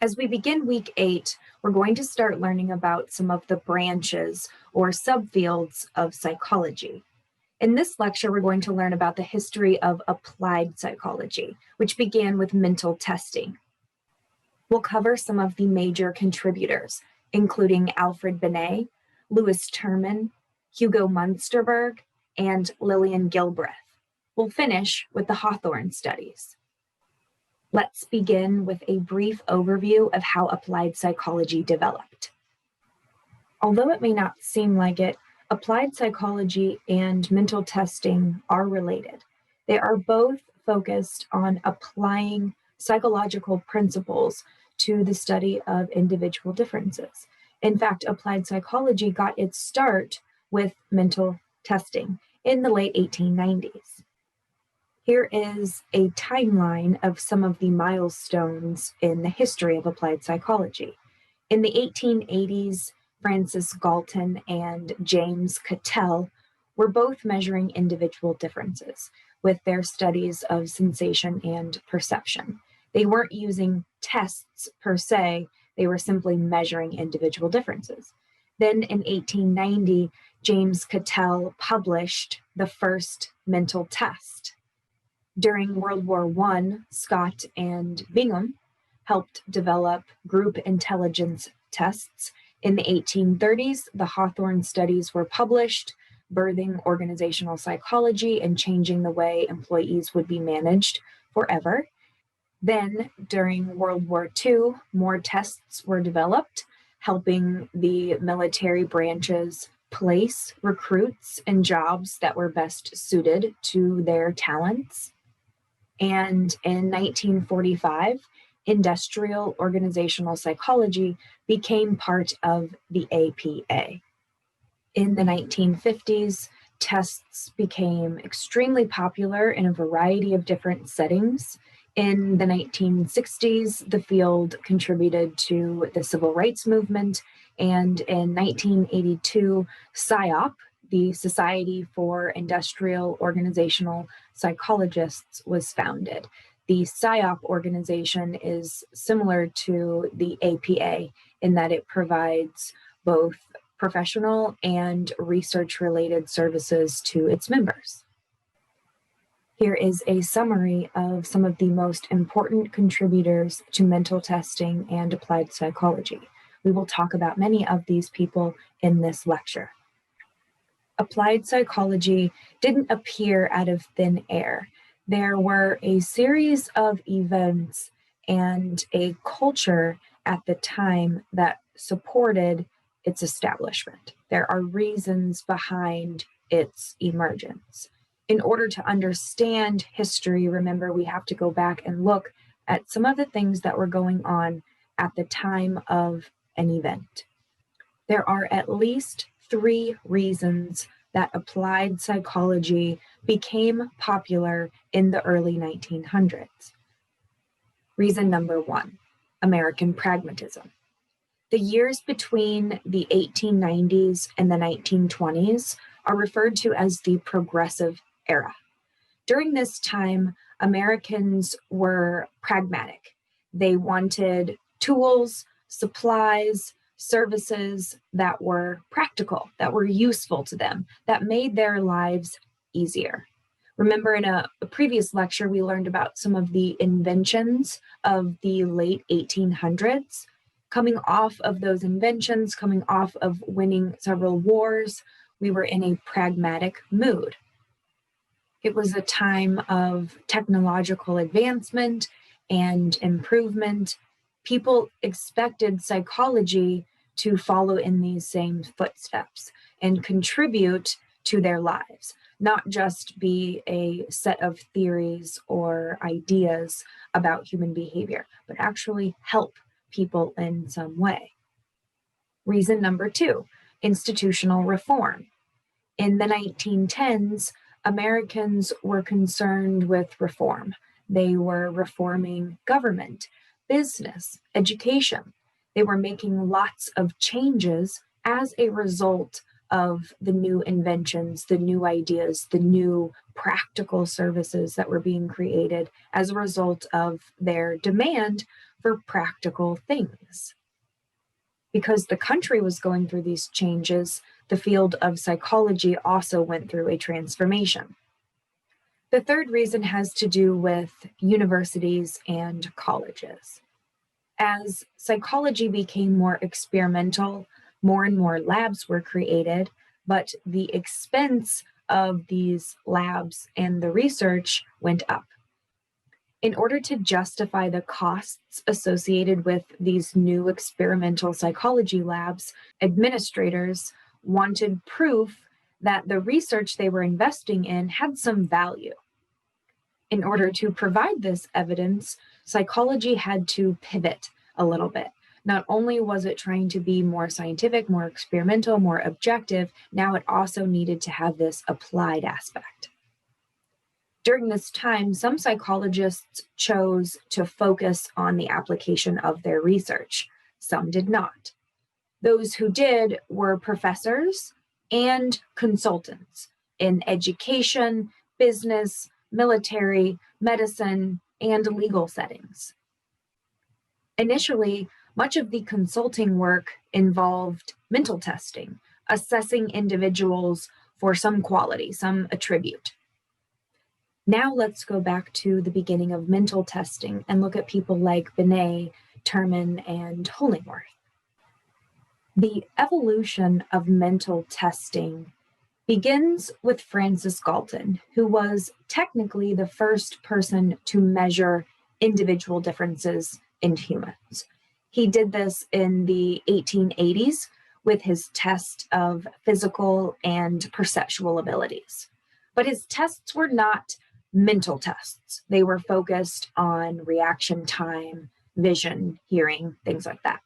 As we begin week 8, we're going to start learning about some of the branches or subfields of psychology. In this lecture, we're going to learn about the history of applied psychology, which began with mental testing. We'll cover some of the major contributors, including Alfred Binet, Louis Terman, Hugo Münsterberg, and Lillian Gilbreth. We'll finish with the Hawthorne studies. Let's begin with a brief overview of how applied psychology developed. Although it may not seem like it, applied psychology and mental testing are related. They are both focused on applying psychological principles to the study of individual differences. In fact, applied psychology got its start with mental testing in the late 1890s. Here is a timeline of some of the milestones in the history of applied psychology. In the 1880s, Francis Galton and James Cattell were both measuring individual differences with their studies of sensation and perception. They weren't using tests per se, they were simply measuring individual differences. Then in 1890, James Cattell published the first mental test. During World War I, Scott and Bingham helped develop group intelligence tests. In the 1830s, the Hawthorne studies were published, birthing organizational psychology and changing the way employees would be managed forever. Then, during World War II, more tests were developed, helping the military branches place recruits in jobs that were best suited to their talents. And in 1945, industrial organizational psychology became part of the APA. In the 1950s, tests became extremely popular in a variety of different settings. In the 1960s, the field contributed to the civil rights movement, and in 1982, SIOP, the Society for Industrial Organizational Psychologists, was founded. The SIOP organization is similar to the APA in that it provides both professional and research-related services to its members. Here is a summary of some of the most important contributors to mental testing and applied psychology. We will talk about many of these people in this lecture. Applied psychology didn't appear out of thin air. There were a series of events and a culture at the time that supported its establishment. There are reasons behind its emergence. In order to understand history, remember, we have to go back and look at some of the things that were going on at the time of an event. There are at least 3 reasons that applied psychology became popular in the early 1900s. Reason number 1, American pragmatism. The years between the 1890s and the 1920s are referred to as the progressive era. During this time, Americans were pragmatic. They wanted tools, supplies, services that were practical, that were useful to them, that made their lives easier. Remember, in a previous lecture, we learned about some of the inventions of the late 1800s. Coming off of those inventions, coming off of winning several wars, we were in a pragmatic mood. It was a time of technological advancement and improvement. People expected psychology to follow in these same footsteps and contribute to their lives, not just be a set of theories or ideas about human behavior, but actually help people in some way. Reason number 2, institutional reform. In the 1910s, Americans were concerned with reform. They were reforming government, business, education. They were making lots of changes as a result of the new inventions, the new ideas, the new practical services that were being created as a result of their demand for practical things. Because the country was going through these changes, the field of psychology also went through a transformation. The third reason has to do with universities and colleges. As psychology became more experimental, more and more labs were created, but the expense of these labs and the research went up. In order to justify the costs associated with these new experimental psychology labs, administrators wanted proof that the research they were investing in had some value. In order to provide this evidence, psychology had to pivot a little bit. Not only was it trying to be more scientific, more experimental, more objective, now it also needed to have this applied aspect. During this time, some psychologists chose to focus on the application of their research. Some did not. Those who did were professors and consultants in education, business, military, medicine, and legal settings. Initially, much of the consulting work involved mental testing, assessing individuals for some quality, some attribute. Now let's go back to the beginning of mental testing and look at people like Binet, Terman, and Hollingworth. The evolution of mental testing begins with Francis Galton, who was technically the first person to measure individual differences in humans. He did this in the 1880s with his test of physical and perceptual abilities. But his tests were not mental tests. They were focused on reaction time, vision, hearing, things like that.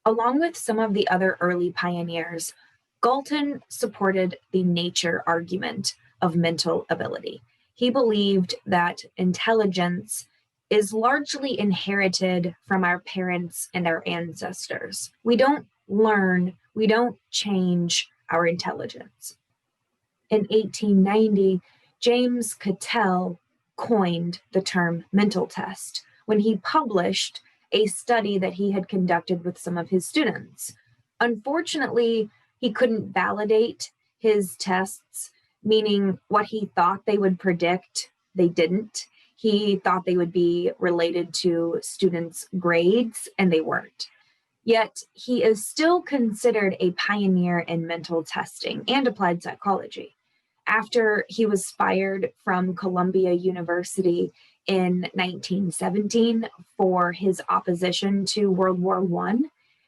Along with some of the other early pioneers, Galton supported the nature argument of mental ability. He believed that intelligence is largely inherited from our parents and our ancestors. We don't learn, we don't change our intelligence. In 1890, James Cattell coined the term mental test when he published a study that he had conducted with some of his students. Unfortunately, he couldn't validate his tests, meaning what he thought they would predict, they didn't. He thought they would be related to students' grades, and they weren't. Yet, he is still considered a pioneer in mental testing and applied psychology. After he was fired from Columbia University in 1917 for his opposition to World War I,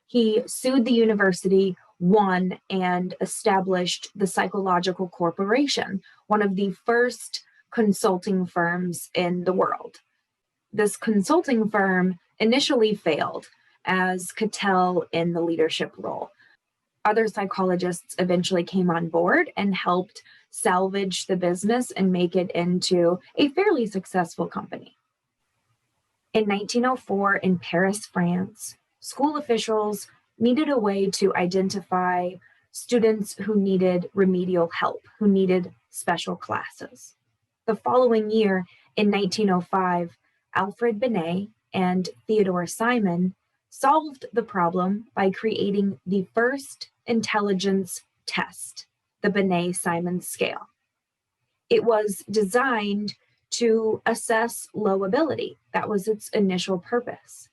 he sued the university, won, and established the Psychological Corporation, one of the first consulting firms in the world. This consulting firm initially failed, as Cattell in the leadership role. Other psychologists eventually came on board and helped salvage the business and make it into a fairly successful company. In 1904, in Paris, France, school officials needed a way to identify students who needed remedial help, who needed special classes. The following year, in 1905, Alfred Binet and Theodore Simon solved the problem by creating the first intelligence test, the Binet-Simon scale. It was designed to assess low ability. That was its initial purpose.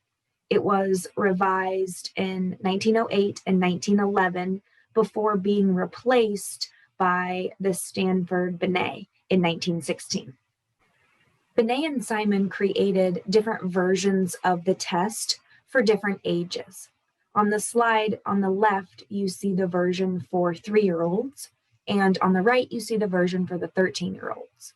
It was revised in 1908 and 1911 before being replaced by the Stanford-Binet in 1916. Binet and Simon created different versions of the test for different ages. On the slide on the left, you see the version for 3-year-olds, and on the right, you see the version for the 13-year-olds.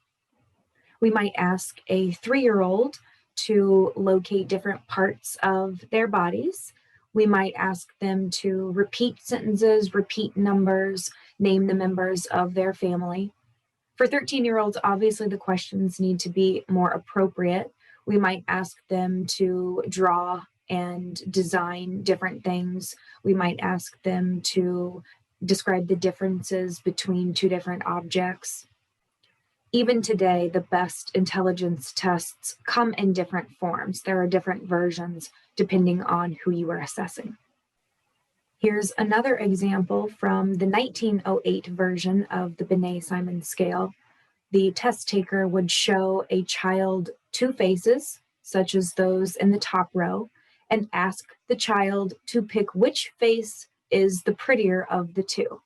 We might ask a 3-year-old to locate different parts of their bodies. We might ask them to repeat sentences, repeat numbers, name the members of their family. For 13-year-olds, obviously the questions need to be more appropriate. We might ask them to draw and design different things. We might ask them to describe the differences between two different objects. Even today, the best intelligence tests come in different forms. There are different versions depending on who you are assessing. Here's another example from the 1908 version of the Binet-Simon scale. The test taker would show a child two faces, such as those in the top row, and ask the child to pick which face is the prettier of the two.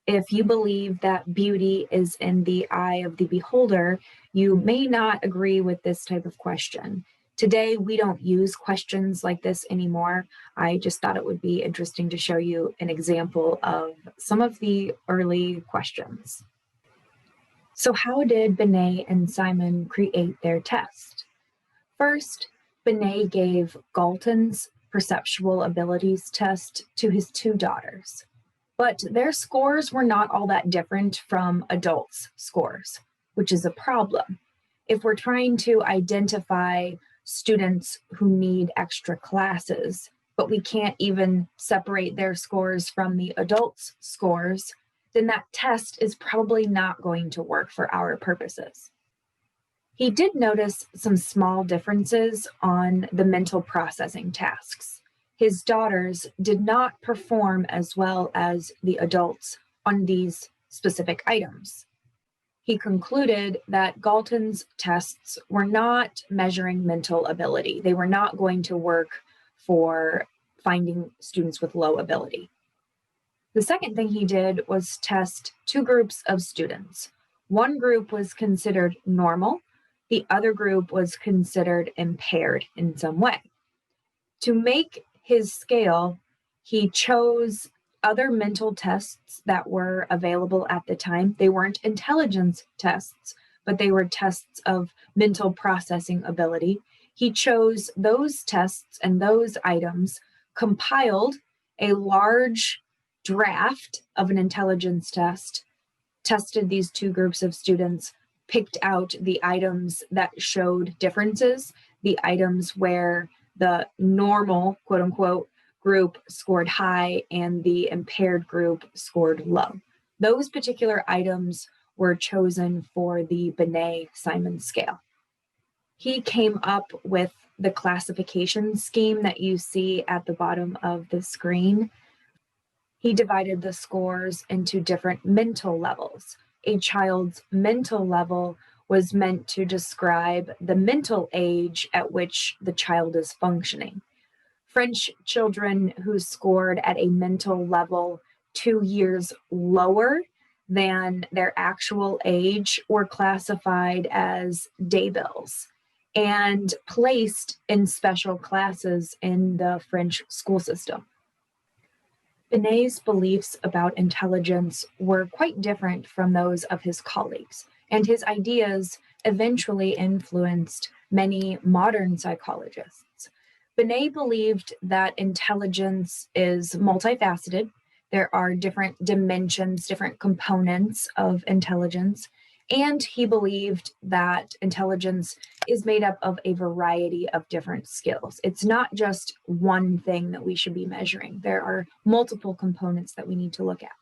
If you believe that beauty is in the eye of the beholder, you may not agree with this type of question. Today, we don't use questions like this anymore. I just thought it would be interesting to show you an example of some of the early questions. So how did Binet and Simon create their test? First, Binet gave Galton's perceptual abilities test to his two daughters, but their scores were not all that different from adults' scores, which is a problem. If we're trying to identify students who need extra classes, but we can't even separate their scores from the adults' scores, then that test is probably not going to work for our purposes. He did notice some small differences on the mental processing tasks. His daughters did not perform as well as the adults on these specific items. He concluded that Galton's tests were not measuring mental ability. They were not going to work for finding students with low ability. The second thing he did was test two groups of students. One group was considered normal. The other group was considered impaired in some way. To make his scale, he chose other mental tests that were available at the time. They weren't intelligence tests, but they were tests of mental processing ability. He chose those tests and those items, compiled a large draft of an intelligence test, tested these two groups of students, picked out the items that showed differences, the items where the normal, quote unquote, group scored high and the impaired group scored low. Those particular items were chosen for the Binet-Simon scale. He came up with the classification scheme that you see at the bottom of the screen. He divided the scores into different mental levels. A child's mental level was meant to describe the mental age at which the child is functioning. French children who scored at a mental level 2 years lower than their actual age were classified as débiles and placed in special classes in the French school system. Binet's beliefs about intelligence were quite different from those of his colleagues, and his ideas eventually influenced many modern psychologists. Binet believed that intelligence is multifaceted. There are different dimensions, different components of intelligence. And he believed that intelligence is made up of a variety of different skills. It's not just one thing that we should be measuring. There are multiple components that we need to look at.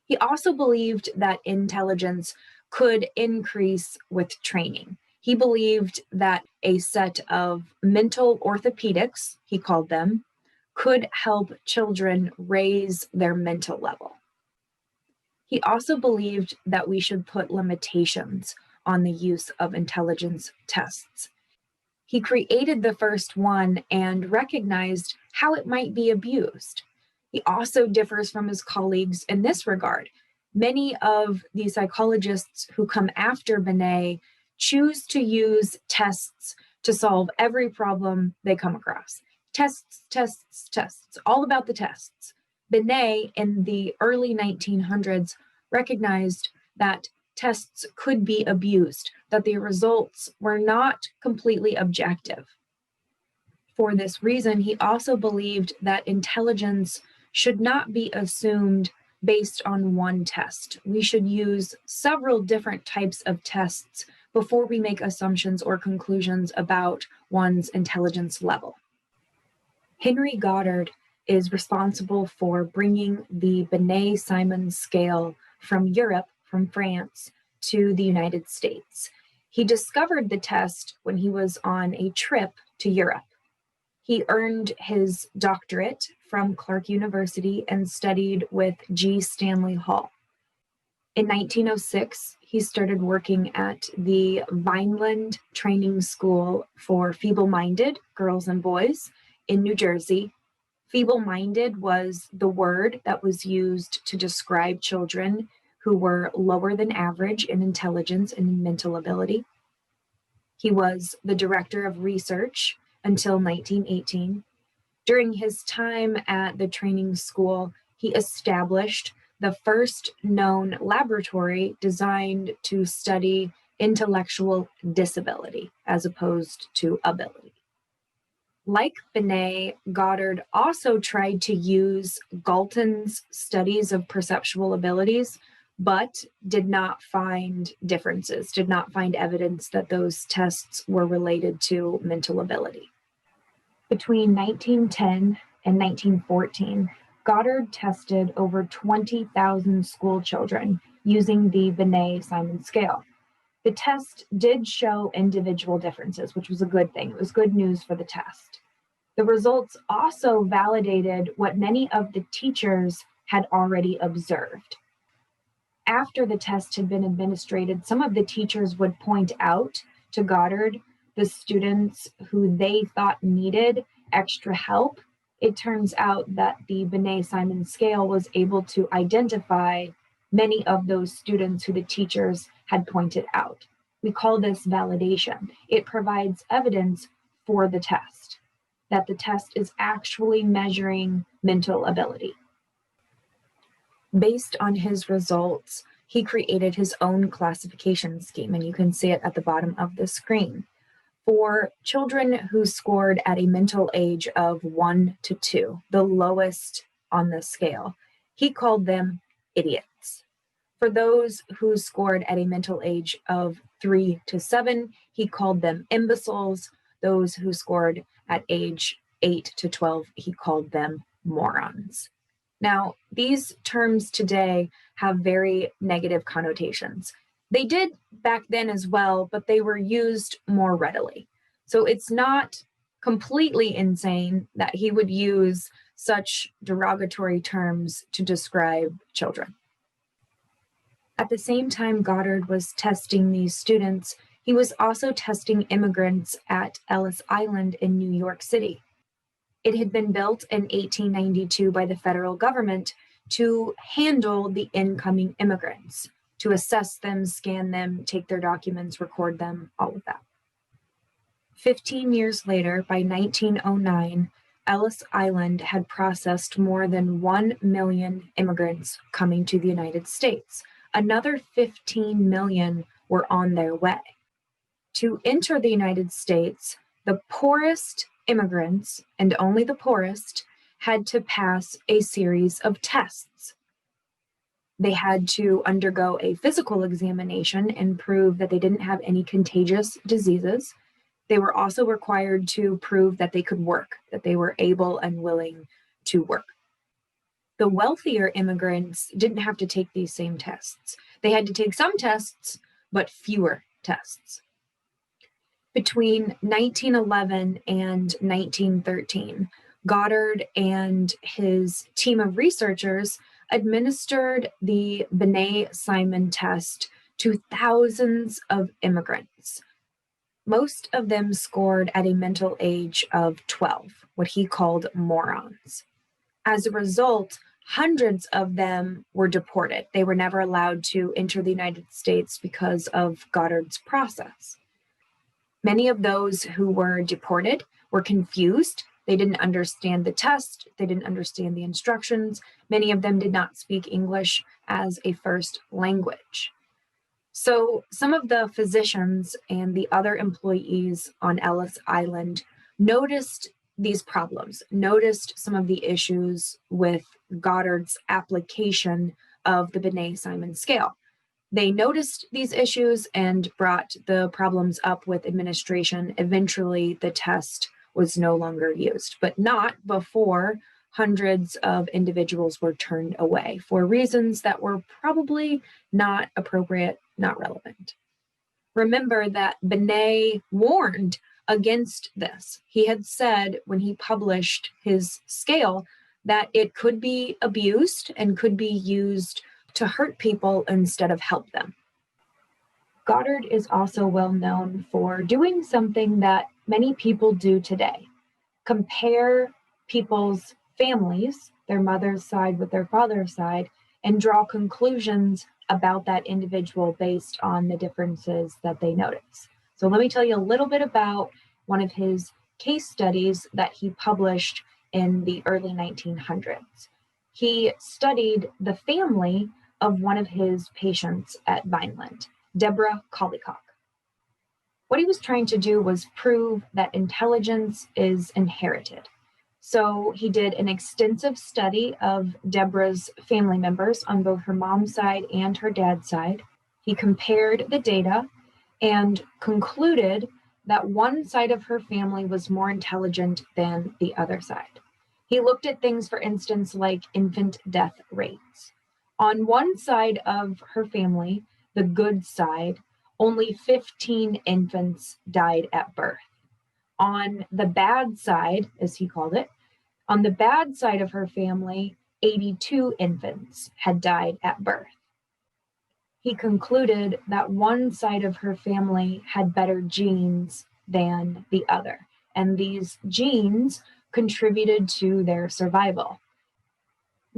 He also believed that intelligence could increase with training. He believed that a set of mental orthopedics, he called them, could help children raise their mental level. He also believed that we should put limitations on the use of intelligence tests. He created the first one and recognized how it might be abused. He also differs from his colleagues in this regard. Many of the psychologists who come after Binet choose to use tests to solve every problem they come across. Tests, tests, tests, all about the tests. Binet in the early 1900s recognized that tests could be abused, that the results were not completely objective. For this reason, he also believed that intelligence should not be assumed based on one test. We should use several different types of tests before we make assumptions or conclusions about one's intelligence level. Henry Goddard is responsible for bringing the Binet-Simon scale from Europe, from France, to the United States. He discovered the test when he was on a trip to Europe. He earned his doctorate from Clark University and studied with G. Stanley Hall. In 1906, he started working at the Vineland Training School for Feeble-Minded Girls and Boys in New Jersey. Feeble-minded was the word that was used to describe children who were lower than average in intelligence and in mental ability. He was the director of research until 1918. During his time at the training school, he established the first known laboratory designed to study intellectual disability as opposed to ability. Like Binet, Goddard also tried to use Galton's studies of perceptual abilities, but did not find differences, did not find evidence that those tests were related to mental ability. Between 1910 and 1914, Goddard tested over 20,000 school children using the Binet-Simon scale. The test did show individual differences, which was a good thing. It was good news for the test. The results also validated what many of the teachers had already observed. After the test had been administered, some of the teachers would point out to Goddard the students who they thought needed extra help. It turns out that the Binet-Simon scale was able to identify many of those students who the teachers had pointed out. We call this validation. It provides evidence for the test, that the test is actually measuring mental ability. Based on his results, he created his own classification scheme, and you can see it at the bottom of the screen. For children who scored at a mental age of 1 to 2, the lowest on the scale, he called them idiots. For those who scored at a mental age of 3 to 7, he called them imbeciles. Those who scored at age 8 to 12, he called them morons. Now, these terms today have very negative connotations. They did back then as well, but they were used more readily. So it's not completely insane that he would use such derogatory terms to describe children. At the same time Goddard was testing these students, he was also testing immigrants at Ellis Island in New York City. It had been built in 1892 by the federal government to handle the incoming immigrants, to assess them, scan them, take their documents, record them, all of that. 15 years later, by 1909, Ellis Island had processed more than 1 million immigrants coming to the United States. Another 15 million were on their way. To enter the United States, the poorest immigrants, and only the poorest, had to pass a series of tests. They had to undergo a physical examination and prove that they didn't have any contagious diseases. They were also required to prove that they could work, that they were able and willing to work. The wealthier immigrants didn't have to take these same tests. They had to take some tests, but fewer tests. Between 1911 and 1913, Goddard and his team of researchers administered the Binet-Simon test to thousands of immigrants. Most of them scored at a mental age of 12, what he called morons. As a result, hundreds of them were deported. They were never allowed to enter the United States because of Goddard's process. Many of those who were deported were confused. They didn't understand the test. They didn't understand the instructions. Many of them did not speak English as a first language. So some of the physicians and the other employees on Ellis Island noticed these problems, noticed some of the issues with Goddard's application of the Binet-Simon scale. They noticed these issues and brought the problems up with administration. Eventually, the test was no longer used, but not before hundreds of individuals were turned away for reasons that were probably not appropriate, not relevant. Remember that Binet warned against this. He had said when he published his scale that it could be abused and could be used to hurt people instead of help them. Goddard is also well known for doing something that many people do today: compare people's families, their mother's side with their father's side, and draw conclusions about that individual based on the differences that they notice. So let me tell you a little bit about one of his case studies that he published in the early 1900s. He studied the family of one of his patients at Vineland, Deborah Collicock. What he was trying to do was prove that intelligence is inherited. So he did an extensive study of Deborah's family members on both her mom's side and her dad's side. He compared the data and concluded that one side of her family was more intelligent than the other side. He looked at things, for instance, like infant death rates. On one side of her family, the good side, only 15 infants died at birth. On the bad side, as he called it, on the bad side of her family, 82 infants had died at birth. He concluded that one side of her family had better genes than the other, and these genes contributed to their survival.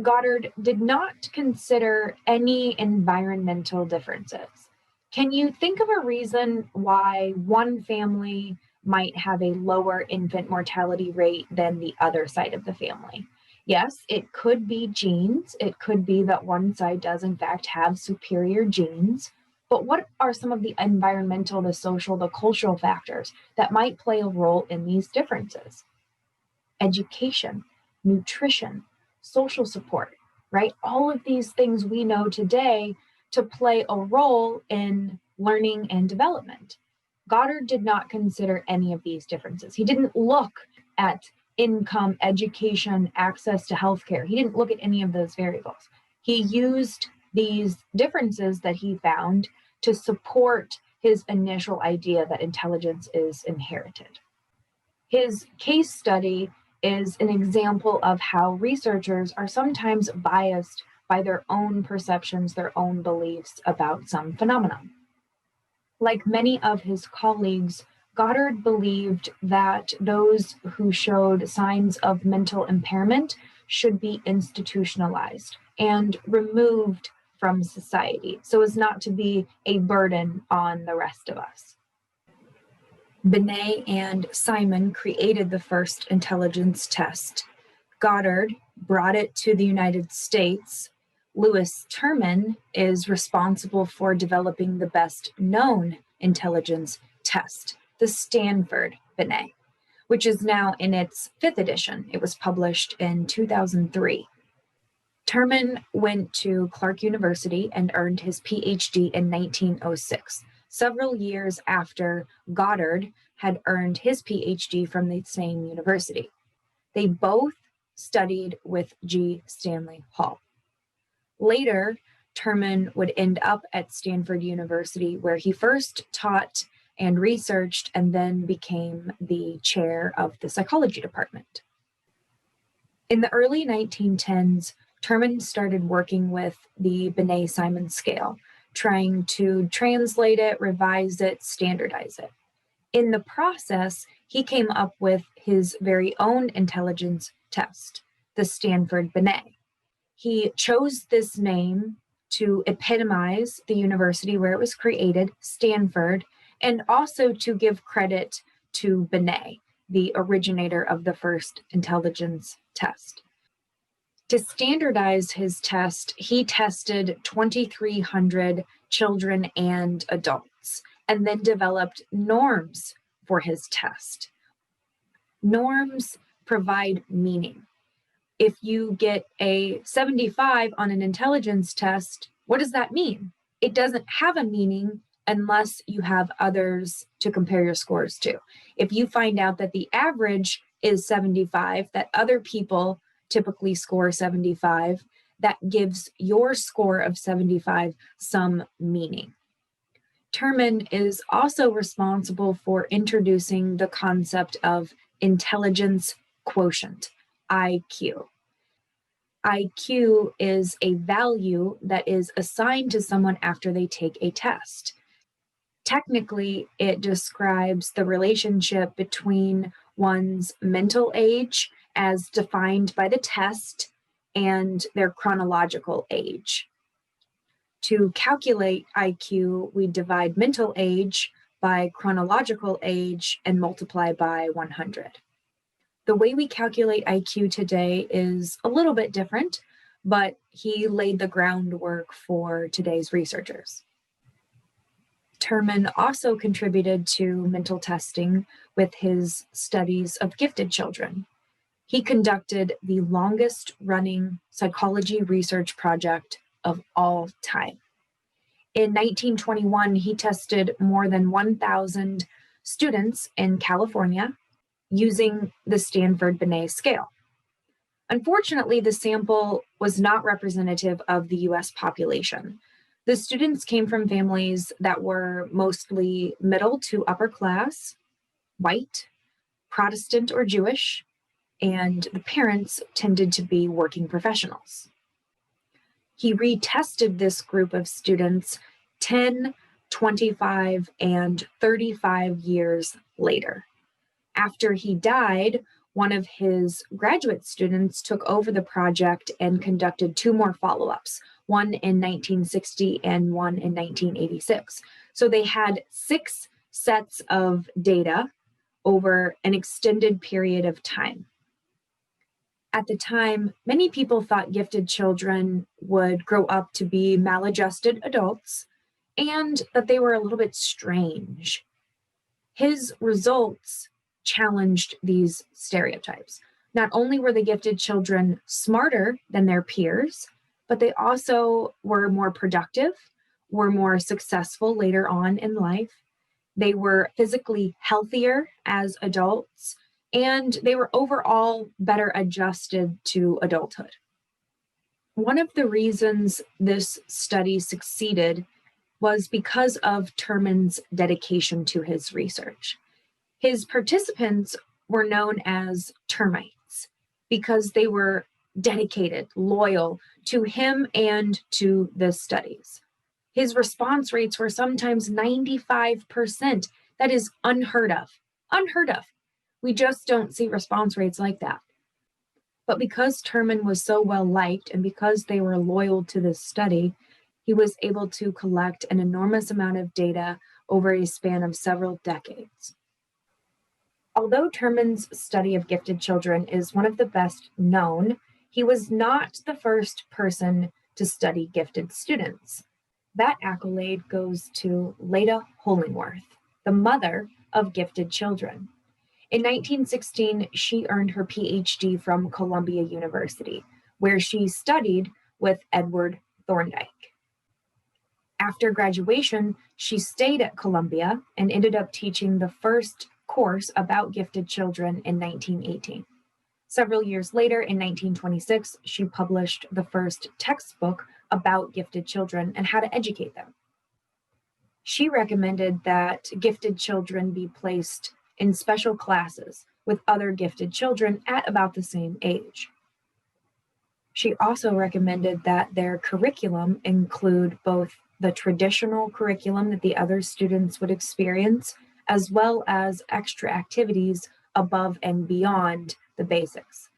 Goddard did not consider any environmental differences. Can you think of a reason why one family might have a lower infant mortality rate than the other side of the family? Yes, it could be genes. It could be that one side does in fact have superior genes. But what are some of the environmental, the social, the cultural factors that might play a role in these differences? Education, nutrition, social support, right? All of these things we know today to play a role in learning and development. Goddard did not consider any of these differences. He didn't look at income, education, access to healthcare. He didn't look at any of those variables. He used these differences that he found to support his initial idea that intelligence is inherited. His case study is an example of how researchers are sometimes biased by their own perceptions, their own beliefs about some phenomenon. Like many of his colleagues, Goddard believed that those who showed signs of mental impairment should be institutionalized and removed from society so as not to be a burden on the rest of us. Binet and Simon created the first intelligence test. Goddard brought it to the United States. Lewis Terman is responsible for developing the best known intelligence test, the Stanford-Binet, which is now in its 5th edition. It was published in 2003. Terman went to Clark University and earned his PhD in 1906, several years after Goddard had earned his PhD from the same university. They both studied with G. Stanley Hall. Later, Terman would end up at Stanford University, where he first taught and researched and then became the chair of the psychology department. In the early 1910s, Terman started working with the Binet-Simon scale, trying to translate it, revise it, standardize it. In the process, he came up with his very own intelligence test, the Stanford-Binet. He chose this name to epitomize the university where it was created, Stanford, and also to give credit to Binet, the originator of the first intelligence test. To standardize his test, he tested 2,300 children and adults, and then developed norms for his test. Norms provide meaning. If you get a 75 on an intelligence test, what does that mean? It doesn't have a meaning unless you have others to compare your scores to. If you find out that the average is 75, that other people typically score 75, that gives your score of 75 some meaning. Terman is also responsible for introducing the concept of intelligence quotient, IQ. IQ is a value that is assigned to someone after they take a test. Technically, it describes the relationship between one's mental age, as defined by the test, and their chronological age. To calculate IQ, we divide mental age by chronological age and multiply by 100. The way we calculate IQ today is a little bit different, but he laid the groundwork for today's researchers. Terman also contributed to mental testing with his studies of gifted children. He conducted the longest running psychology research project of all time. In 1921, he tested more than 1,000 students in California using the Stanford-Binet scale. Unfortunately, the sample was not representative of the US population. The students came from families that were mostly middle to upper class, white, Protestant or Jewish, and the parents tended to be working professionals. He retested this group of students 10, 25, and 35 years later. After he died, one of his graduate students took over the project and conducted 2 more follow-ups, one in 1960 and one in 1986. So they had 6 sets of data over an extended period of time. At the time, many people thought gifted children would grow up to be maladjusted adults and that they were a little bit strange. His results challenged these stereotypes. Not only were the gifted children smarter than their peers, but they also were more productive, were more successful later on in life. They were physically healthier as adults, and they were overall better adjusted to adulthood. One of the reasons this study succeeded was because of Terman's dedication to his research. His participants were known as termites because they were dedicated, loyal to him and to the studies. His response rates were sometimes 95%. That is unheard of. Unheard of. We just don't see response rates like that. But because Terman was so well liked and because they were loyal to this study, he was able to collect an enormous amount of data over a span of several decades. Although Terman's study of gifted children is one of the best known, he was not the first person to study gifted students. That accolade goes to Leda Hollingworth, the mother of gifted children. In 1916, she earned her PhD from Columbia University, where she studied with Edward Thorndike. After graduation, she stayed at Columbia and ended up teaching the first course about gifted children in 1918. Several years later, in 1926, she published the first textbook about gifted children and how to educate them. She recommended that gifted children be placed in special classes with other gifted children at about the same age. She also recommended that their curriculum include both the traditional curriculum that the other students would experience, as well as extra activities above and beyond the basics.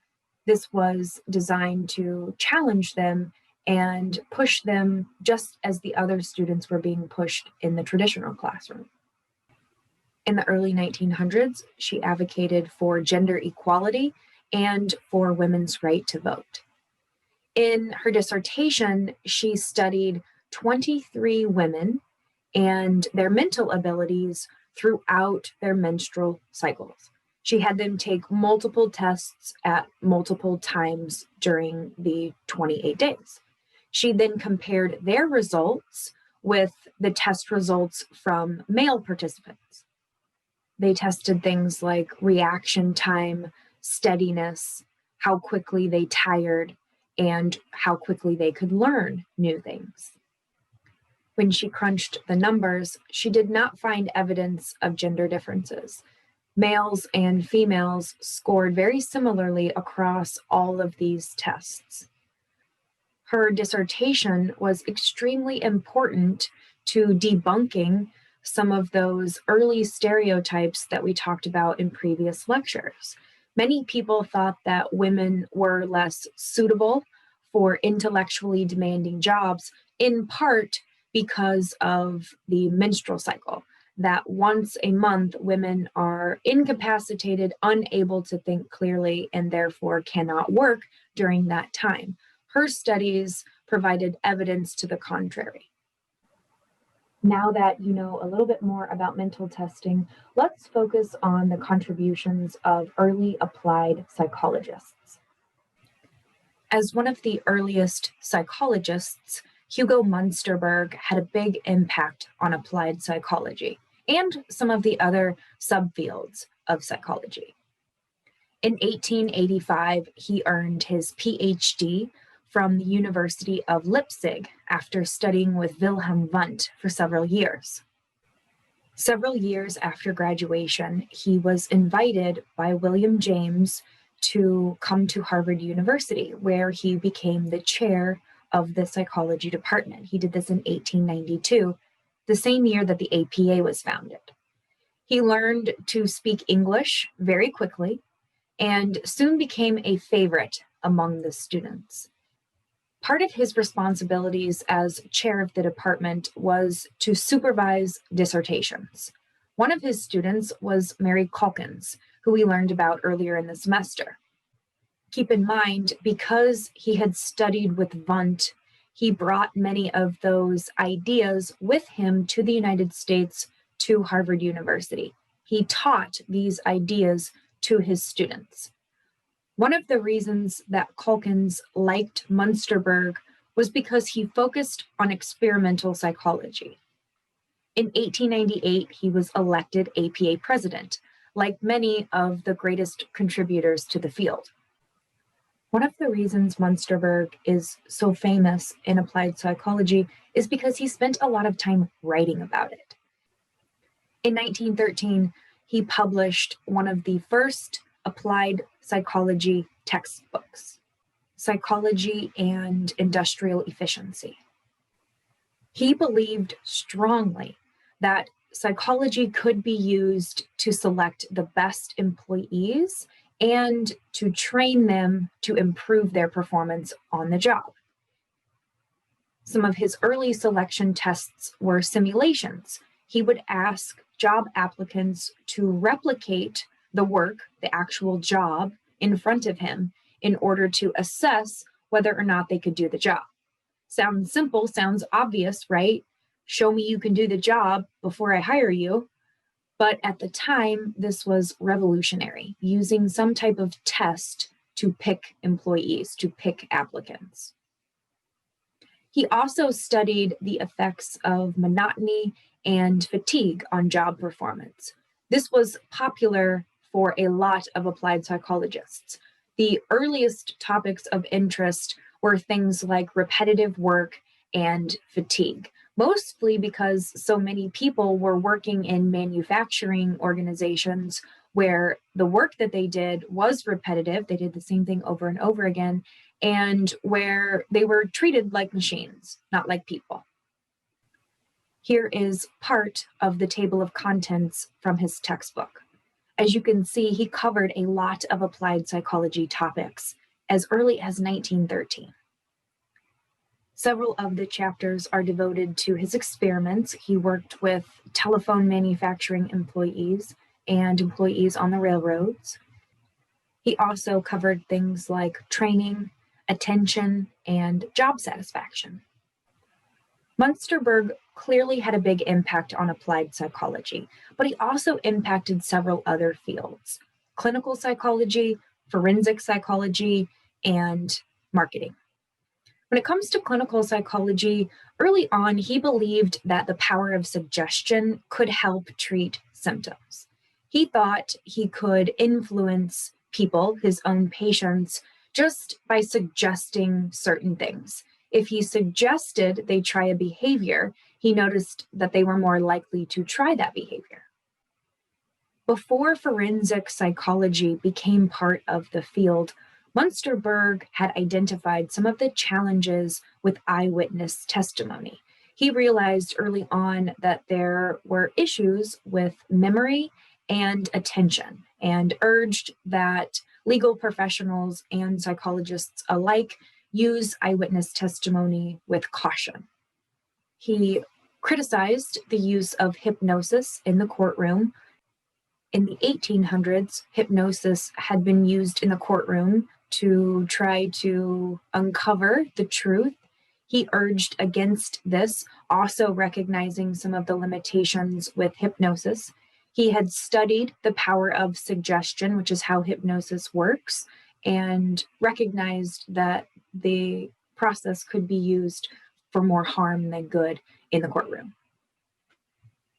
This was designed to challenge them and push them just as the other students were being pushed in the traditional classroom. In the early 1900s, she advocated for gender equality and for women's right to vote. In her dissertation, she studied 23 women and their mental abilities throughout their menstrual cycles. She had them take multiple tests at multiple times during the 28 days. She then compared their results with the test results from male participants. They tested things like reaction time, steadiness, how quickly they tired, and how quickly they could learn new things. When she crunched the numbers, she did not find evidence of gender differences. Males and females scored very similarly across all of these tests. Her dissertation was extremely important to debunking some of those early stereotypes that we talked about in previous lectures. Many people thought that women were less suitable for intellectually demanding jobs, in part because of the menstrual cycle, that once a month women are incapacitated, unable to think clearly, and therefore cannot work during that time. Her studies provided evidence to the contrary. Now that you know a little bit more about mental testing, let's focus on the contributions of early applied psychologists. As one of the earliest psychologists, Hugo Münsterberg had a big impact on applied psychology and some of the other subfields of psychology. In 1885, he earned his PhD from the University of Leipzig after studying with Wilhelm Wundt for several years. Several years after graduation, he was invited by William James to come to Harvard University, where he became the chair of the psychology department. He did this in 1892, the same year that the APA was founded. He learned to speak English very quickly and soon became a favorite among the students. Part of his responsibilities as chair of the department was to supervise dissertations. One of his students was Mary Calkins, who we learned about earlier in the semester. Keep in mind, because he had studied with Wundt, he brought many of those ideas with him to the United States, to Harvard University. He taught these ideas to his students. One of the reasons that Calkins liked Münsterberg was because he focused on experimental psychology. In 1898, he was elected APA president, like many of the greatest contributors to the field. One of the reasons Münsterberg is so famous in applied psychology is because he spent a lot of time writing about it. In 1913, he published one of the first applied psychology textbooks, Psychology and Industrial Efficiency. He believed strongly that psychology could be used to select the best employees and to train them to improve their performance on the job. Some of his early selection tests were simulations. He would ask job applicants to replicate the work, the actual job in front of him in order to assess whether or not they could do the job. Sounds simple, sounds obvious, right? Show me you can do the job before I hire you. But at the time, this was revolutionary, using some type of test to pick employees, to pick applicants. He also studied the effects of monotony and fatigue on job performance. This was popular for a lot of applied psychologists. The earliest topics of interest were things like repetitive work and fatigue, mostly because so many people were working in manufacturing organizations where the work that they did was repetitive. They did the same thing over and over again, and where they were treated like machines, not like people. Here is part of the table of contents from his textbook. As you can see, he covered a lot of applied psychology topics as early as 1913. Several of the chapters are devoted to his experiments. He worked with telephone manufacturing employees and employees on the railroads. He also covered things like training, attention, and job satisfaction. Münsterberg clearly had a big impact on applied psychology, but he also impacted several other fields: clinical psychology, forensic psychology, and marketing. When it comes to clinical psychology, early on, he believed that the power of suggestion could help treat symptoms. He thought he could influence people, his own patients, just by suggesting certain things. If he suggested they try a behavior, he noticed that they were more likely to try that behavior. Before forensic psychology became part of the field, Münsterberg had identified some of the challenges with eyewitness testimony. He realized early on that there were issues with memory and attention, and urged that legal professionals and psychologists alike use eyewitness testimony with caution. He criticized the use of hypnosis in the courtroom. In the 1800s, hypnosis had been used in the courtroom to try to uncover the truth. He urged against this, also recognizing some of the limitations with hypnosis. He had studied the power of suggestion, which is how hypnosis works, and recognized that the process could be used for more harm than good in the courtroom.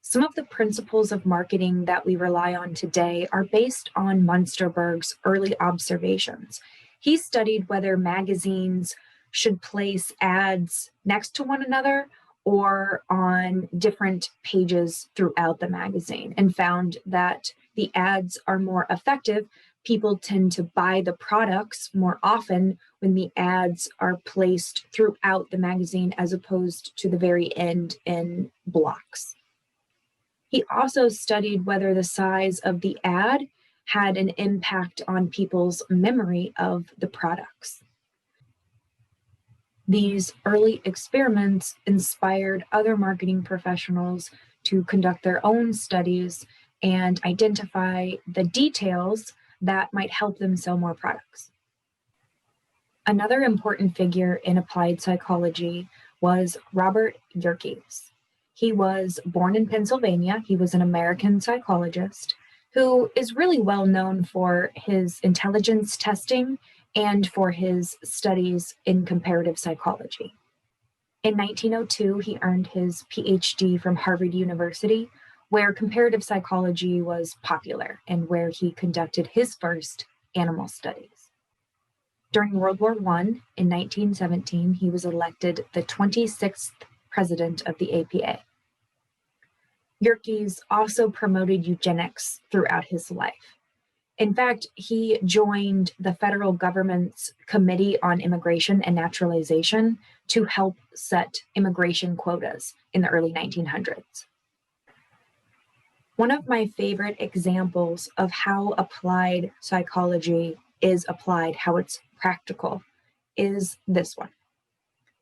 Some of the principles of marketing that we rely on today are based on Münsterberg's early observations. He studied whether magazines should place ads next to one another or on different pages throughout the magazine, and found that the ads are more effective. People tend to buy the products more often when the ads are placed throughout the magazine as opposed to the very end in blocks. He also studied whether the size of the ad had an impact on people's memory of the products. These early experiments inspired other marketing professionals to conduct their own studies and identify the details that might help them sell more products. Another important figure in applied psychology was Robert Yerkes. He was born in Pennsylvania. He was an American psychologist who is really well known for his intelligence testing and for his studies in comparative psychology. In 1902, he earned his PhD from Harvard University, where comparative psychology was popular and where he conducted his first animal studies. During World War I, in 1917, he was elected the 26th president of the APA. Yerkes also promoted eugenics throughout his life. In fact, he joined the federal government's Committee on Immigration and Naturalization to help set immigration quotas in the early 1900s. One of my favorite examples of how applied psychology is applied, how it's practical, is this one.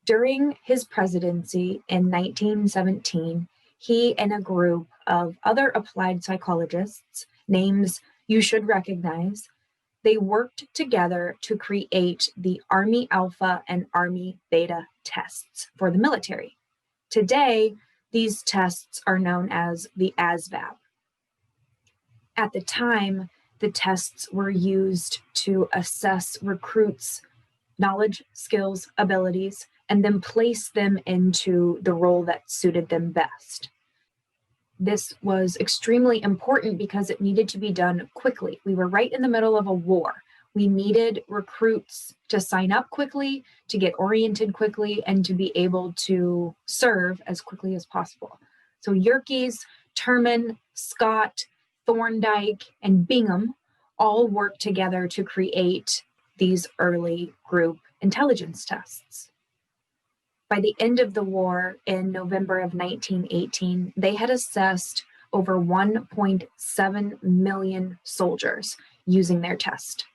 During his presidency in 1917, he and a group of other applied psychologists, names you should recognize, they worked together to create the Army Alpha and Army Beta tests for the military. Today, these tests are known as the ASVAB. At the time, the tests were used to assess recruits' knowledge, skills, abilities, and then place them into the role that suited them best. This was extremely important because it needed to be done quickly. We were right in the middle of a war. We needed recruits to sign up quickly, to get oriented quickly, and to be able to serve as quickly as possible. So Yerkes, Terman, Scott, Thorndike, and Bingham all worked together to create these early group intelligence tests. By the end of the war, in November of 1918, they had assessed over 1.7 million soldiers using their test.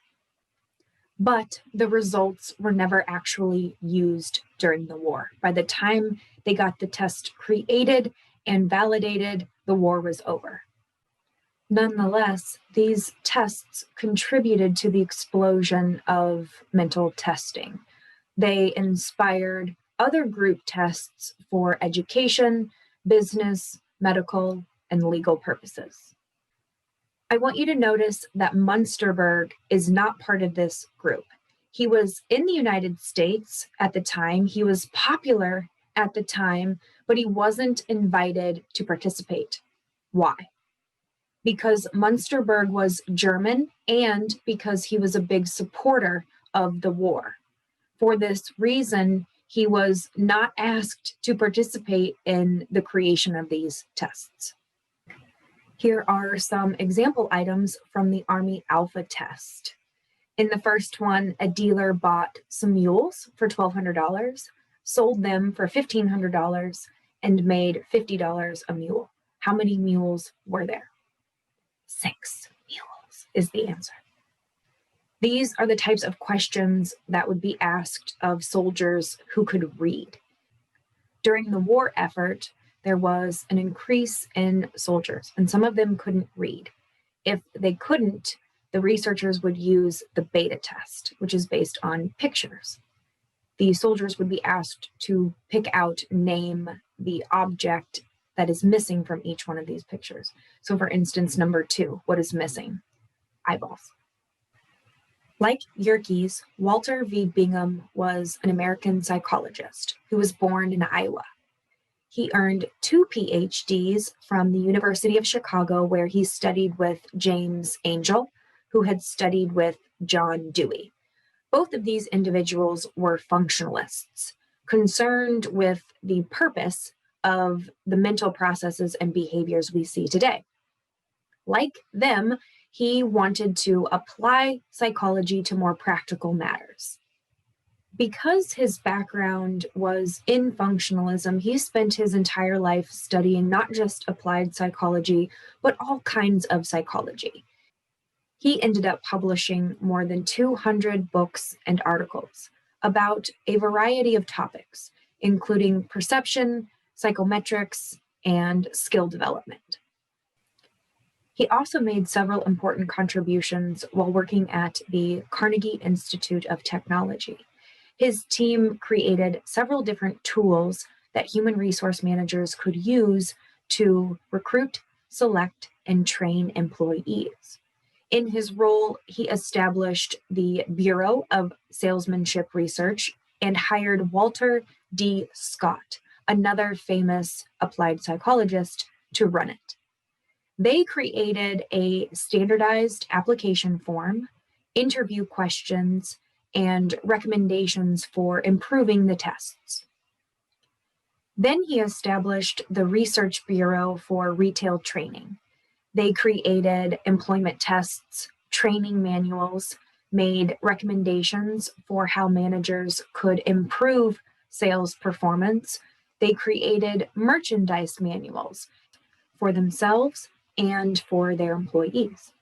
But the results were never actually used during the war. By the time they got the test created and validated, the war was over. Nonetheless, these tests contributed to the explosion of mental testing. They inspired other group tests for education, business, medical, and legal purposes. I want you to notice that Münsterberg is not part of this group. He was in the United States at the time. He was popular at the time, but he wasn't invited to participate. Why? Because Münsterberg was German and because he was a big supporter of the war. For this reason, he was not asked to participate in the creation of these tests. Here are some example items from the Army Alpha test. In the first one, a dealer bought some mules for $1,200, sold them for $1,500, and made $50 a mule. How many mules were there? 6 mules is the answer. These are the types of questions that would be asked of soldiers who could read. During the war effort, there was an increase in soldiers, and some of them couldn't read. If they couldn't, the researchers would use the beta test, which is based on pictures. The soldiers would be asked to pick out, name the object that is missing from each one of these pictures. So for instance, number 2, what is missing? Eyeballs. Like Yerkes, Walter V. Bingham was an American psychologist who was born in Iowa. He earned 2 PhDs from the University of Chicago, where he studied with James Angel, who had studied with John Dewey. Both of these individuals were functionalists, concerned with the purpose of the mental processes and behaviors we see today. Like them, he wanted to apply psychology to more practical matters. Because his background was in functionalism, he spent his entire life studying not just applied psychology, but all kinds of psychology. He ended up publishing more than 200 books and articles about a variety of topics, including perception, psychometrics, and skill development. He also made several important contributions while working at the Carnegie Institute of Technology. His team created several different tools that human resource managers could use to recruit, select, and train employees. In his role, he established the Bureau of Salesmanship Research and hired Walter D. Scott, another famous applied psychologist, to run it. They created a standardized application form, interview questions, and recommendations for improving the tests. Then he established the Research Bureau for Retail Training. They created employment tests, training manuals, made recommendations for how managers could improve sales performance. They created merchandise manuals for themselves and for their employees.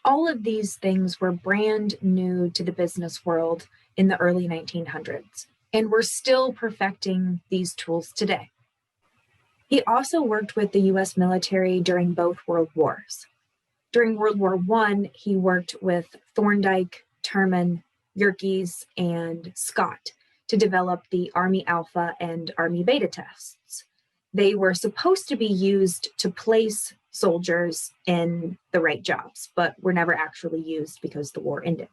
All of these things were brand new to the business world in the early 1900s, and we're still perfecting these tools today. He also worked with the US military during both World Wars. During World War I, he worked with Thorndike, Terman, Yerkes, and Scott to develop the Army Alpha and Army Beta tests. They were supposed to be used to place soldiers in the right jobs, but were never actually used because the war ended.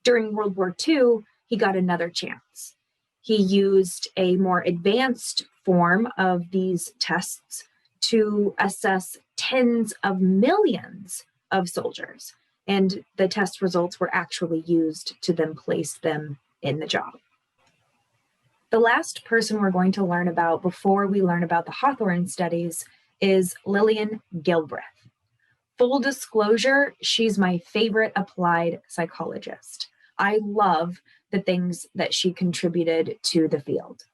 During World War II, he got another chance. He used a more advanced form of these tests to assess tens of millions of soldiers, and the test results were actually used to then place them in the job. The last person we're going to learn about before we learn about the Hawthorne studies is Lillian Gilbreth. Full disclosure, she's my favorite applied psychologist. I love the things that she contributed to the field.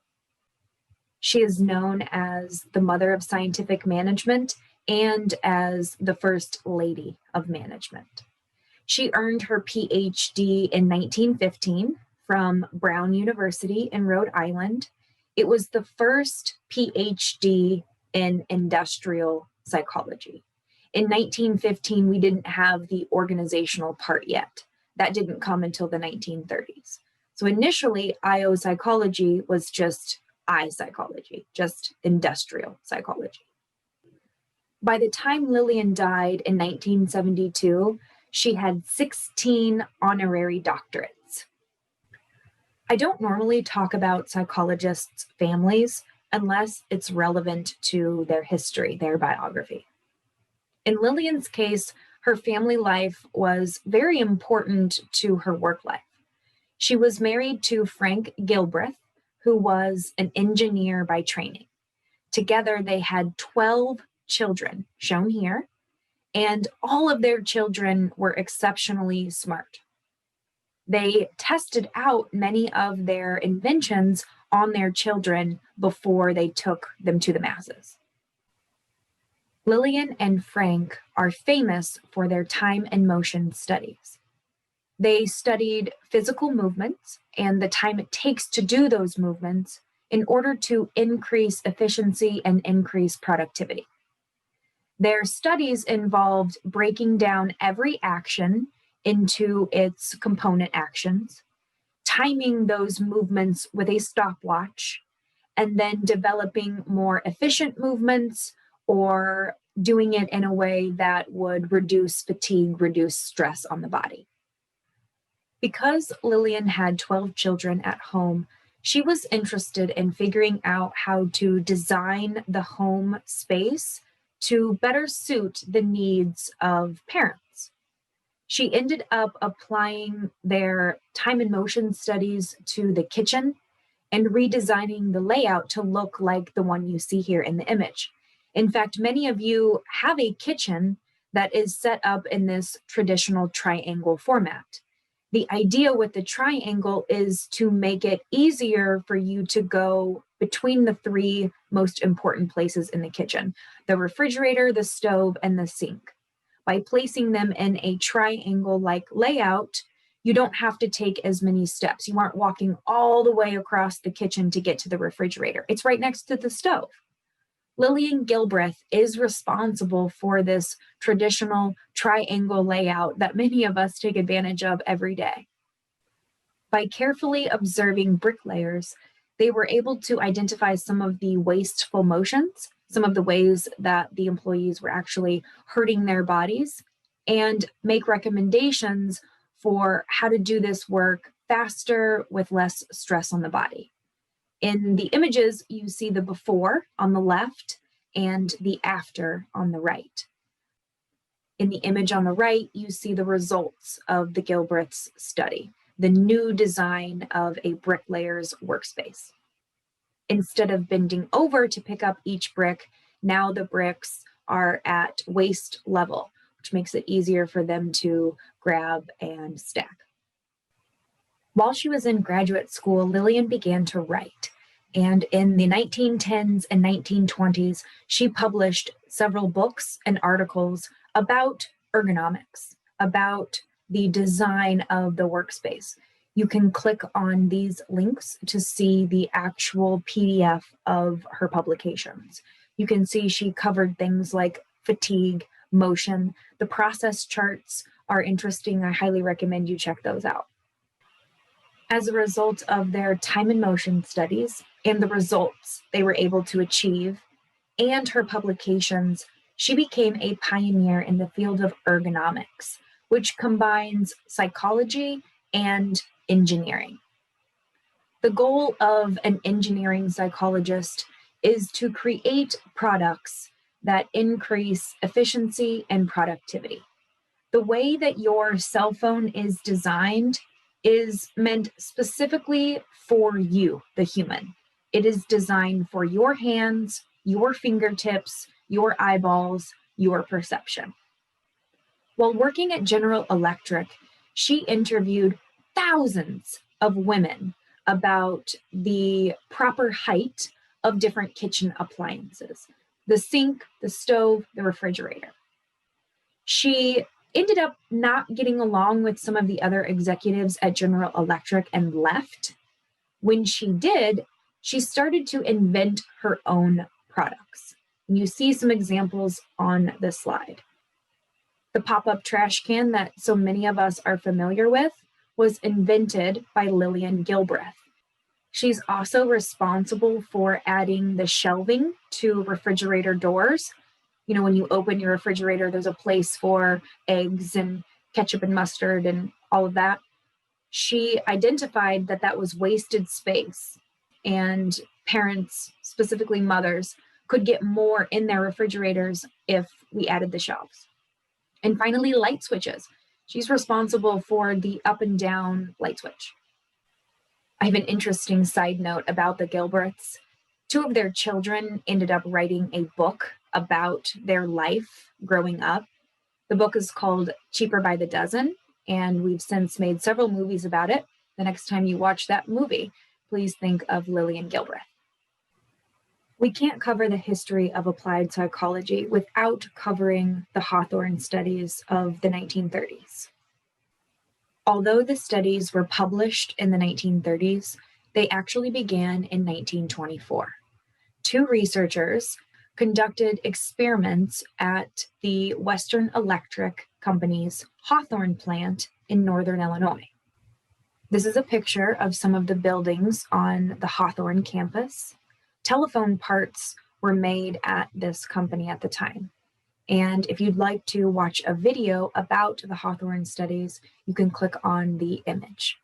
She is known as the mother of scientific management and as the first lady of management. She earned her PhD in 1915 from Brown University in Rhode Island. It was the first PhD in industrial psychology. In 1915, we didn't have the organizational part yet. That didn't come until the 1930s. So initially, IO psychology was just I psychology, just industrial psychology. By the time Lillian died in 1972, she had 16 honorary doctorates. I don't normally talk about psychologists' families unless it's relevant to their history, their biography. In Lillian's case, her family life was very important to her work life. She was married to Frank Gilbreth, who was an engineer by training. Together, they had 12 children, shown here, and all of their children were exceptionally smart. They tested out many of their inventions on their children before they took them to the masses. Lillian and Frank are famous for their time and motion studies. They studied physical movements and the time it takes to do those movements in order to increase efficiency and increase productivity. Their studies involved breaking down every action into its component actions, timing those movements with a stopwatch, and then developing more efficient movements or doing it in a way that would reduce fatigue, reduce stress on the body. Because Lillian had 12 children at home, she was interested in figuring out how to design the home space to better suit the needs of parents. She ended up applying their time and motion studies to the kitchen and redesigning the layout to look like the one you see here in the image. In fact, many of you have a kitchen that is set up in this traditional triangle format. The idea with the triangle is to make it easier for you to go between the three most important places in the kitchen: the refrigerator, the stove, and the sink. By placing them in a triangle-like layout, you don't have to take as many steps. You aren't walking all the way across the kitchen to get to the refrigerator. It's right next to the stove. Lillian Gilbreth is responsible for this traditional triangle layout that many of us take advantage of every day. By carefully observing bricklayers, they were able to identify some of the wasteful motions, some of the ways that the employees were actually hurting their bodies, and make recommendations for how to do this work faster with less stress on the body. In the images, you see the before on the left and the after on the right. In the image on the right, you see the results of the Gilbreth's study, the new design of a bricklayer's workspace. Instead of bending over to pick up each brick, now the bricks are at waist level, which makes it easier for them to grab and stack. While she was in graduate school, Lillian began to write. And in the 1910s and 1920s, she published several books and articles about ergonomics, about the design of the workspace. You can click on these links to see the actual PDF of her publications. You can see she covered things like fatigue, motion. The process charts are interesting. I highly recommend you check those out. As a result of their time and motion studies and the results they were able to achieve and her publications, she became a pioneer in the field of ergonomics, which combines psychology and engineering. The goal of an engineering psychologist is to create products that increase efficiency and productivity. The way that your cell phone is designed is meant specifically for you, the human. It is designed for your hands, your fingertips, your eyeballs, your perception. While working at General Electric, she interviewed thousands of women about the proper height of different kitchen appliances: the sink, the stove, the refrigerator. She ended up not getting along with some of the other executives at General Electric and left. When she did, she started to invent her own products. And you see some examples on this slide. The pop-up trash can that so many of us are familiar with was invented by Lillian Gilbreth. She's also responsible for adding the shelving to refrigerator doors. You know, when you open your refrigerator, there's a place for eggs and ketchup and mustard and all of that. She identified that that was wasted space, and parents, specifically mothers, could get more in their refrigerators if we added the shelves. And finally, light switches. She's responsible for the up and down light switch. I have an interesting side note about the Gilbreths. Two of their children ended up writing a book about their life growing up. The book is called Cheaper by the Dozen, and we've since made several movies about it. The next time you watch that movie, please think of Lillian Gilbreth. We can't cover the history of applied psychology without covering the Hawthorne studies of the 1930s. Although the studies were published in the 1930s, they actually began in 1924. Two researchers conducted experiments at the Western Electric Company's Hawthorne plant in northern Illinois. This is a picture of some of the buildings on the Hawthorne campus. Telephone parts were made at this company at the time. And if you'd like to watch a video about the Hawthorne studies, you can click on the image.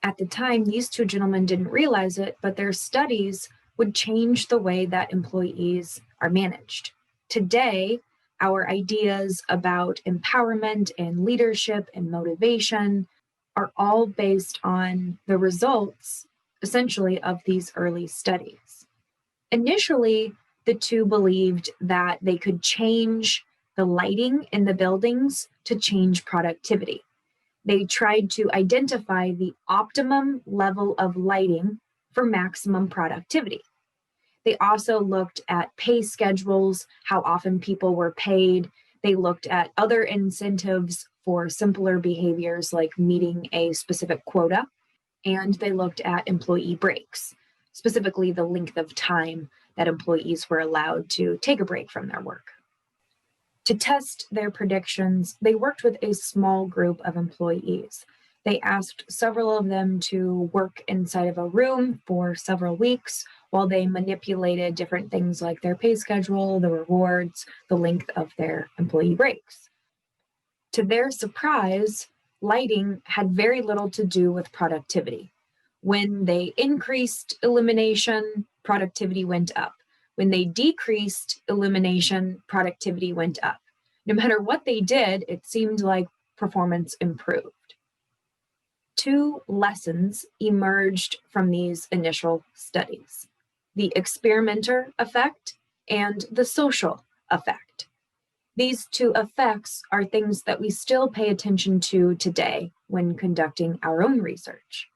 At the time, these two gentlemen didn't realize it, but their studies would change the way that employees are managed. Today, our ideas about empowerment and leadership and motivation are all based on the results, essentially, of these early studies. Initially, the two believed that they could change the lighting in the buildings to change productivity. They tried to identify the optimum level of lighting for maximum productivity. They also looked at pay schedules, how often people were paid. They looked at other incentives for simpler behaviors like meeting a specific quota. And they looked at employee breaks, specifically the length of time that employees were allowed to take a break from their work. To test their predictions, they worked with a small group of employees. They asked several of them to work inside of a room for several weeks while they manipulated different things like their pay schedule, the rewards, the length of their employee breaks. To their surprise, lighting had very little to do with productivity. When they increased illumination, productivity went up. When they decreased illumination, productivity went up. No matter what they did, it seemed like performance improved. Two lessons emerged from these initial studies: the experimenter effect and the social effect. These two effects are things that we still pay attention to today when conducting our own research.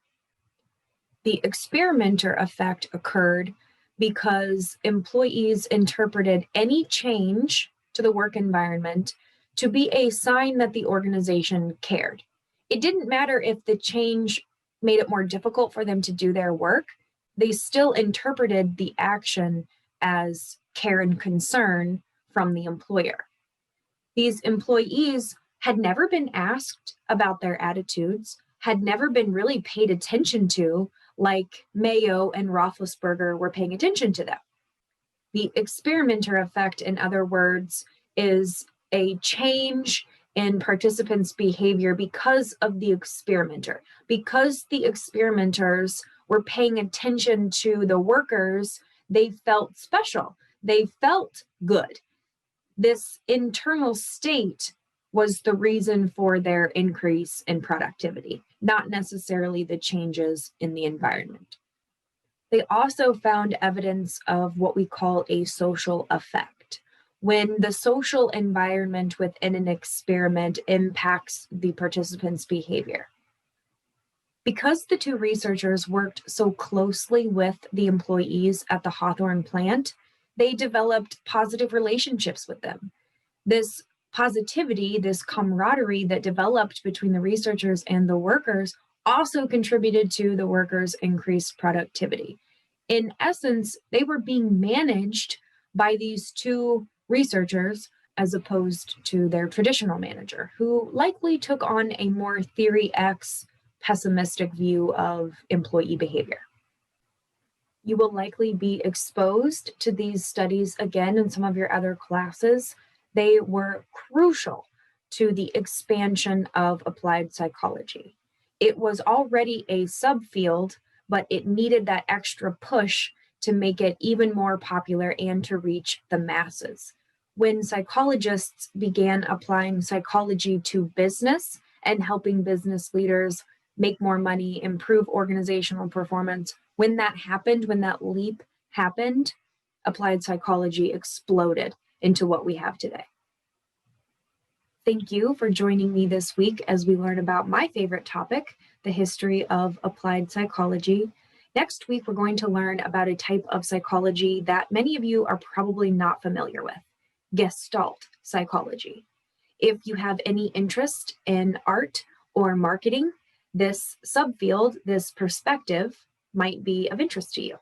The experimenter effect occurred because employees interpreted any change to the work environment to be a sign that the organization cared. It didn't matter if the change made it more difficult for them to do their work. They still interpreted the action as care and concern from the employer. These employees had never been asked about their attitudes, had never been really paid attention to, like Mayo and Roethlisberger were paying attention to them. The experimenter effect, in other words, is a change in participants' behavior because of the experimenter. Because the experimenters were paying attention to the workers, they felt special. They felt good. This internal state was the reason for their increase in productivity, not necessarily the changes in the environment. They also found evidence of what we call a social effect, when the social environment within an experiment impacts the participants' behavior. Because the two researchers worked so closely with the employees at the Hawthorne plant, they developed positive relationships with them. This positivity, this camaraderie that developed between the researchers and the workers also contributed to the workers' increased productivity. In essence, they were being managed by these two researchers as opposed to their traditional manager, who likely took on a more theory X pessimistic view of employee behavior. You will likely be exposed to these studies again in some of your other classes. They were crucial to the expansion of applied psychology. It was already a subfield, but it needed that extra push to make it even more popular and to reach the masses. When psychologists began applying psychology to business and helping business leaders make more money, improve organizational performance, when that happened, when that leap happened, applied psychology exploded into what we have today. Thank you for joining me this week as we learn about my favorite topic, the history of applied psychology. Next week, we're going to learn about a type of psychology that many of you are probably not familiar with, Gestalt psychology. If you have any interest in art or marketing, this subfield, this perspective might be of interest to you.